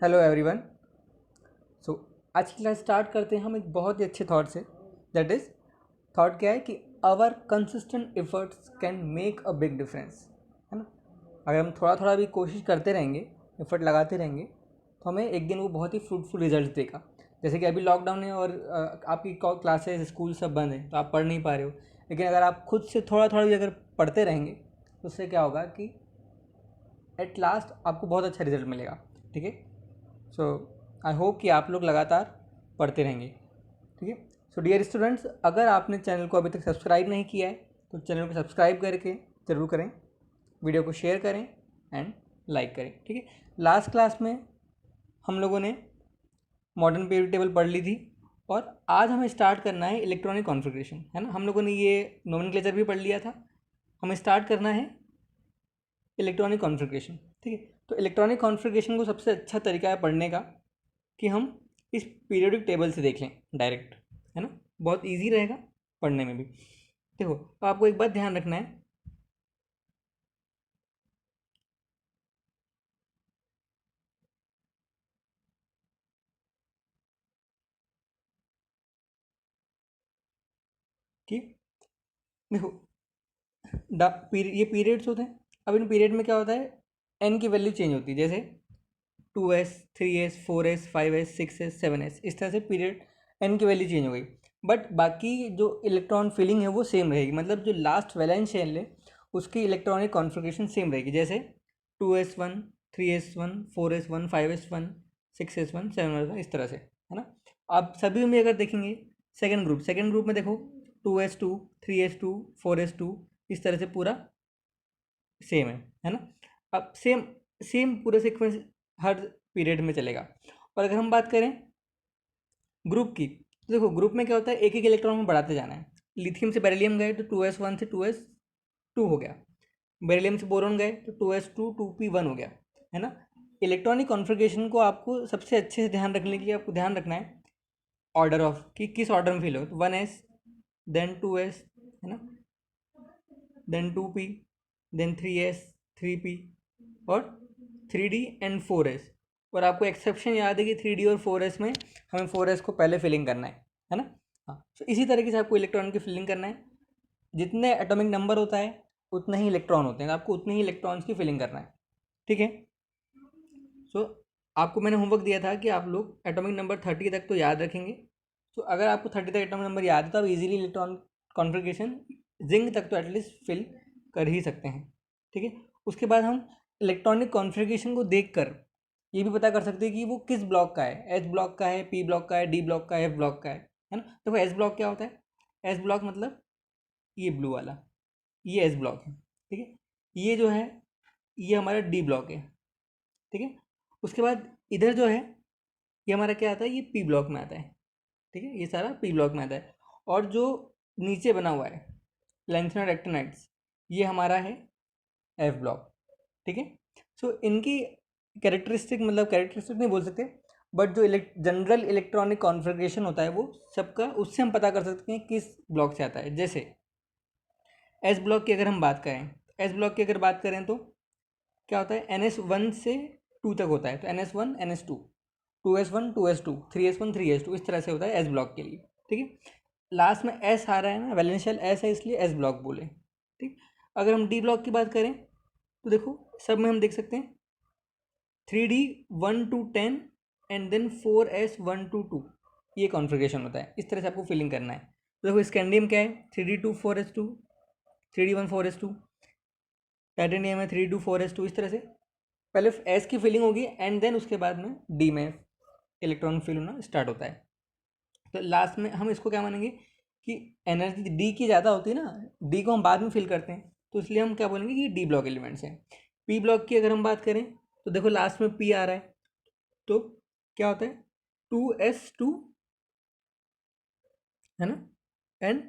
Hello everyone. सो आज की class start करते हैं हम एक बहुत ही अच्छे थॉट से। दैट इज़ थॉट क्या है कि our consistent efforts can make a big difference, है ना। अगर हम थोड़ा थोड़ा भी कोशिश करते रहेंगे, एफर्ट लगाते रहेंगे, तो हमें एक दिन वो बहुत ही फ्रूटफुल रिजल्ट देगा। जैसे कि अभी लॉकडाउन है और आपकी क्लासेस स्कूल सब बंद हैं, तो आप पढ़ नहीं पा रहे हो। लेकिन अगर आप खुद से थोड़ा थोड़ा भी अगर पढ़ते रहेंगे तो उससे क्या होगा कि एट लास्ट आपको बहुत अच्छा रिजल्ट मिलेगा। ठीक है। सो आई होप कि आप लोग लगातार पढ़ते रहेंगे। ठीक है। सो डियर स्टूडेंट्स, अगर आपने चैनल को अभी तक सब्सक्राइब नहीं किया है तो चैनल को सब्सक्राइब करके ज़रूर करें, वीडियो को शेयर करें एंड लाइक करें। ठीक है। लास्ट क्लास में हम लोगों ने मॉडर्न पीरियड टेबल पढ़ ली थी और आज हमें स्टार्ट करना है इलेक्ट्रॉनिक कॉन्फ़िगरेशन, है ना। हम लोगों ने ये नोमेनक्लेचर भी पढ़ लिया था, हमें स्टार्ट करना है इलेक्ट्रॉनिक कॉन्फ़िगरेशन। ठीक है। तो इलेक्ट्रॉनिक कॉन्फ़िगरेशन को सबसे अच्छा तरीका है पढ़ने का कि हम इस पीरियोडिक टेबल से देख लें डायरेक्ट, है ना। बहुत इजी रहेगा पढ़ने में भी। देखो, तो आपको एक बात ध्यान रखना है कि देखो ये पीरियड्स होते हैं। अब इन पीरियड में क्या होता है, एन की वैल्यू चेंज होती है। जैसे 2s, 3s, 4s, 5s, 6s, 7s, इस तरह से पीरियड एन की वैल्यू चेंज हो गई। बट बाकी जो इलेक्ट्रॉन फिलिंग है वो सेम रहेगी, मतलब जो लास्ट वैलेंस शेल है उसकी इलेक्ट्रॉनिक कॉन्फ़िगरेशन सेम रहेगी। जैसे 2s1, 3s1, 4s1, 5s1, 6s1, 7s1, इस तरह से, है ना। आप सभी में अगर देखेंगे सेकेंड ग्रुप में देखो 2s2, 3s2, 4s2, इस तरह से पूरा सेम है ना। अब सेम सेम पूरा सीक्वेंस हर पीरियड में चलेगा। और अगर हम बात करें ग्रुप की, तो देखो ग्रुप में क्या होता है, एक एक इलेक्ट्रॉन में बढ़ाते जाना है। लिथियम से बेरिलियम गए तो 2s1 से 2s2 हो गया। बेरिलियम से बोरॉन गए तो 2s2 2p1 हो गया, है ना। इलेक्ट्रॉनिक कॉन्फ़िगरेशन को आपको सबसे अच्छे से ध्यान रखने के लिए आपको ध्यान रखना है ऑर्डर ऑफ, कि किस ऑर्डर में फिल हो। तो 1s, देन 2s, है ना, then 2p, then 3s, 3p, और 3d एंड 4s। और आपको एक्सेप्शन याद है कि 3d और 4s में हमें 4s को पहले फिलिंग करना है ना। हाँ, तो इसी तरीके से आपको इलेक्ट्रॉन की फिलिंग करना है। जितने एटॉमिक नंबर होता है उतने ही इलेक्ट्रॉन होते हैं, तो आपको उतने ही इलेक्ट्रॉन्स की फिलिंग करना है। ठीक है। सो आपको मैंने होमवर्क दिया था कि आप लोग एटॉमिक नंबर 30 तक तो याद रखेंगे। तो अगर आपको 30 तक एटॉमिक नंबर याद है तो आप इजीली इलेक्ट्रॉन कॉन्फ़िगरेशन जिंक तक तो एटलीस्ट फिल कर ही सकते हैं। ठीक है। उसके बाद हम इलेक्ट्रॉनिक कॉन्फ़िगरेशन को देखकर ये भी पता कर सकते हैं कि वो किस ब्लॉक का है, एच ब्लॉक का है, पी ब्लॉक का है, डी ब्लॉक का है, एफ ब्लॉक का है ना। देखो एस ब्लॉक क्या होता है, एस ब्लॉक मतलब ये ब्लू वाला, ये एस ब्लॉक है। ठीक है। ये जो है ये हमारा डी ब्लॉक है। ठीक है। उसके बाद इधर जो है ये हमारा क्या आता है, ये पी ब्लॉक में आता है। ठीक है, ये सारा पी ब्लॉक में आता है। और जो नीचे बना हुआ है लैंथेनाइड एक्टिनाइड्स, ये हमारा है एफ ब्लॉक। ठीक है। सो इनकी कैरेक्टरिस्टिक, मतलब कैरेक्टरिस्टिक नहीं बोल सकते, बट जो जनरल इलेक्ट्रॉनिक कॉन्फ़िगरेशन होता है वो सबका, उससे हम पता कर सकते हैं किस ब्लॉक से आता है। जैसे एस ब्लॉक की अगर हम बात करें, एस ब्लॉक की अगर बात करें तो क्या होता है, NS1 से 2 तक होता है। तो NS1, NS2, 2s1, 2s2, 3s1, 3s2, इस तरह से होता है एस ब्लॉक के लिए। ठीक है। लास्ट में एस आ रहा है ना, वैलेंशियल एस है इसलिए एस ब्लॉक बोले। ठीक। अगर हम डी ब्लॉक की बात करें तो देखो सब में हम देख सकते हैं 3D 1 to 10 and then 4s 1 to 2, ये कॉन्फ़िगरेशन होता है। इस तरह से आपको फिलिंग करना है। तो देखो स्कैंडियम क्या है, 3D 2 4s 2, 3D 1 4s 2। Titanium है 3D 2 4s 2। इस तरह से पहले एस की फिलिंग होगी एंड देन उसके बाद में डी में इलेक्ट्रॉन फिल होना स्टार्ट होता है। तो लास्ट में हम इसको क्या मानेंगे कि एनर्जी डी की ज़्यादा होती है ना, डी को हम बाद में फिल करते हैं, तो इसलिए हम क्या बोलेंगे कि डी ब्लॉक एलिमेंट्स हैं। पी ब्लॉक की अगर हम बात करें तो देखो लास्ट में पी आ रहा है, तो क्या होता है 2s2, है ना, एंड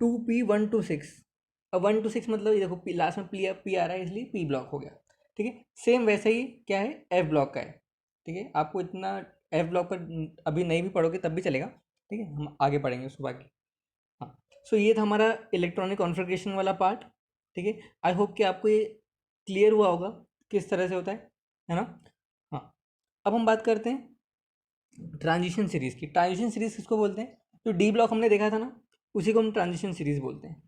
2p 1 to 6। अब 1 to 6 मतलब ये देखो पी लास्ट में पी आ रहा है इसलिए पी ब्लॉक हो गया। ठीक है। सेम वैसे ही क्या है, एफ ब्लॉक का है। ठीक है। आपको इतना एफ ब्लॉक पर अभी नहीं भी पढ़ोगे तब भी चलेगा। ठीक है, हम आगे पढ़ेंगे उसको बाकी। हाँ। सो ये था हमारा इलेक्ट्रॉनिक कॉन्फ़िगरेशन वाला पार्ट। ठीक है। आई होप कि आपको ये क्लियर हुआ होगा किस तरह से होता है ना। हाँ, अब हम बात करते हैं ट्रांजिशन सीरीज़ की। ट्रांजिशन सीरीज़ किसको बोलते हैं? जो डी ब्लॉक हमने देखा था ना, उसी को हम ट्रांजिशन सीरीज़ बोलते हैं।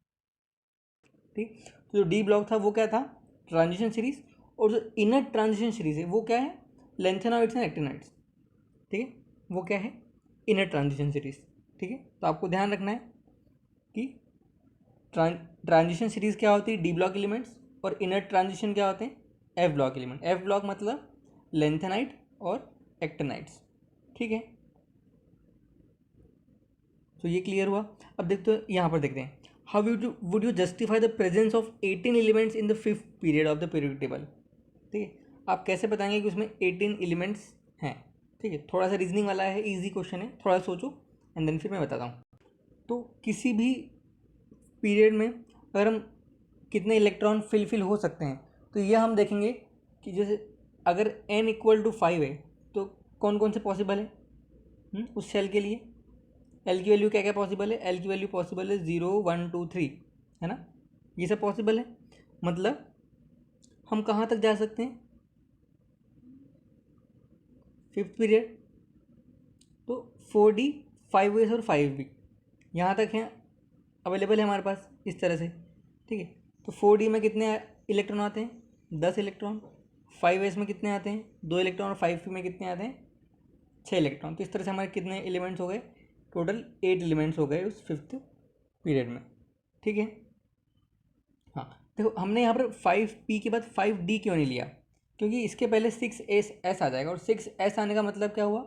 ठीक, तो जो डी ब्लॉक था वो क्या था? Transition series. और जो इनर ट्रांजिशन सीरीज़ है वो क्या है? Lanthanoids and actinoids. ठीक है, वो क्या है? Inner transition series. ठीक है, तो आपको ध्यान रखना है कि ट्रांजिशन सीरीज़ क्या होती है? D block elements. और इनर ट्रांजिशन क्या होते हैं? F block element. F block मतलब लेंथेनाइड और एक्टिनाइड्स। ठीक है, तो ये क्लियर हुआ। अब देखते हैं, यहाँ पर देखते हैं, how would you justify the presence of 18 elements in the fifth period of the periodic table. ठीक है, आप कैसे बताएंगे कि उसमें 18 एलिमेंट्स हैं? ठीक है, थोड़ा सा रीजनिंग वाला है, इजी क्वेश्चन है, थोड़ा सोचो एंड देन फिर मैं बताता हूँ। तो किसी भी पीरियड में अगर हम कितने इलेक्ट्रॉन फिल हो सकते हैं, तो यह हम देखेंगे कि जैसे अगर n इक्वल टू 5 है तो कौन कौन से पॉसिबल है उस सेल के लिए। एल की वैल्यू क्या क्या पॉसिबल है? एल की वैल्यू पॉसिबल है 0 1 2 3, है ना? ये सब पॉसिबल है। मतलब हम कहाँ तक जा सकते हैं? Fifth period. तो 4D 5S और 5B यहाँ तक हैं, अवेलेबल है हमारे पास इस तरह से। ठीक है, तो 4D में कितने इलेक्ट्रॉन आते हैं? 10 इलेक्ट्रॉन। 5S में कितने आते हैं? 2 इलेक्ट्रॉन। और 5B में कितने आते हैं? 6 इलेक्ट्रॉन। तो इस तरह से हमारे कितने एलिमेंट्स हो गए? टोटल 8 एलिमेंट्स हो गए उस फिफ्थ पीरियड में। ठीक है, हाँ देखो हमने यहाँ पर 5P के बाद 5D क्यों नहीं लिया? क्योंकि इसके पहले 6S आ जाएगा, और 6S आने का मतलब क्या हुआ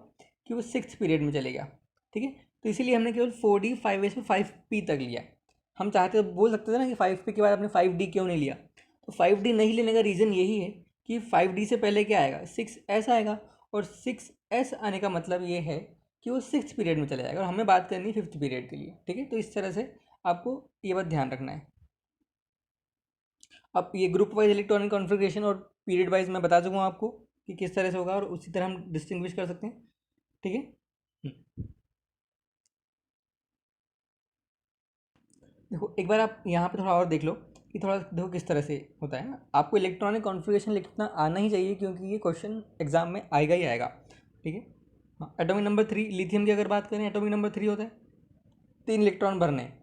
कि वो सिक्स पीरियड में चले गया। ठीक है, तो इसीलिए हमने केवल 4D 5S और 5P तक लिया। हम चाहते तो बोल सकते थे ना कि 5P के बाद आपने 5D क्यों नहीं लिया। तो 5D नहीं लेने का रीज़न यही है कि 5D से पहले क्या आएगा? 6S आएगा, और 6S आने का मतलब ये है कि वो सिक्स पीरियड में चला जाएगा, और हमें बात करनी है फिफ्थ पीरियड के लिए। ठीक है, तो इस तरह से आपको ये बात ध्यान रखना है। अब ये ग्रुप वाइज इलेक्ट्रॉनिक कॉन्फ़िगरेशन और पीरियड वाइज मैं बता चुका हूँ आपको कि किस तरह से होगा, और उसी तरह हम डिस्टिंग्विश कर सकते हैं। ठीक है, देखो एक बार आप यहाँ पे थोड़ा और देख लो कि थोड़ा देखो किस तरह से होता है ना। आपको इलेक्ट्रॉनिक कॉन्फ़िगरेशन लिखना आना ही चाहिए, क्योंकि ये क्वेश्चन एग्जाम में आएगा ही आएगा। ठीक है, हाँ, एटॉमिक नंबर 3 लिथियम की अगर बात करें, एटॉमिक नंबर 3 होता है, 3 इलेक्ट्रॉन भरने हैं,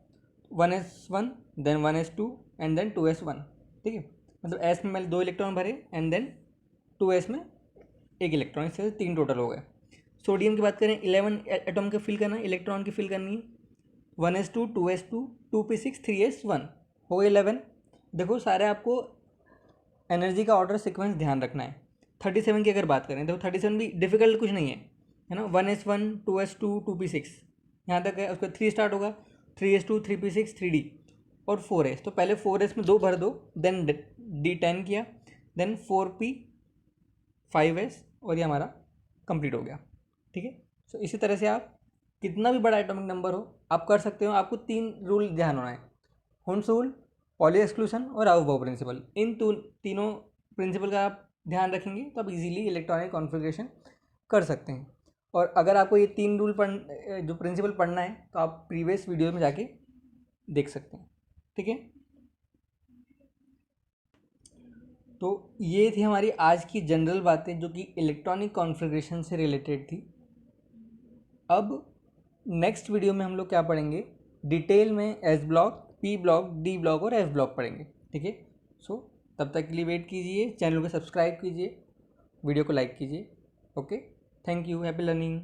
1s1 then 1s2 and then 2s1। ठीक है, मतलब एस में मैंने 2 इलेक्ट्रॉन भरे एंड देन 2s में 1 इलेक्ट्रॉन, इससे 3 टोटल हो गए। सोडियम की बात करें, 11 एटॉम के फिल करना है, इलेक्ट्रॉन की फिल करनी है, 1s2 2s2 2p6 3s1 हो गए 11। देखो सारे आपको एनर्जी का ऑर्डर सीक्वेंस ध्यान रखना है। 37 की अगर बात करें, देखो 37 भी डिफिकल्ट कुछ नहीं है ना। 1s1 2s2 2p6 यहाँ तक है, उसका 3 स्टार्ट होगा, 3s2 3p6 3d और 4s। तो पहले 4s में 2 भर दो, देन d10 किया, देन 4p 5s, और ये हमारा कंप्लीट हो गया। ठीक है, सो इसी तरह से आप कितना भी बड़ा एटॉमिक नंबर हो आप कर सकते हो। आपको 3 रूल ध्यान होना है, हुंस रूल, पॉली एक्सक्लूशन और आउबॉ प्रिंसिपल। इन तीनों प्रिंसिपल का आप ध्यान रखेंगे तो आप इजीली इलेक्ट्रॉनिक कॉन्फ़िगरेशन कर सकते हैं। और अगर आपको ये 3 रूल जो प्रिंसिपल पढ़ना है तो आप प्रीवियस वीडियो में जाके देख सकते हैं। ठीक है, तो ये थी हमारी आज की जनरल बातें जो कि इलेक्ट्रॉनिक कॉन्फ़िगरेशन से रिलेटेड थी। अब नेक्स्ट वीडियो में हम लोग क्या पढ़ेंगे? डिटेल में S block, P block, D block और एफ ब्लॉक पढ़ेंगे। ठीक है, सो तब तक के लिए वेट कीजिए, चैनल को सब्सक्राइब कीजिए, वीडियो को लाइक कीजिए। Okay, thank you, happy learning.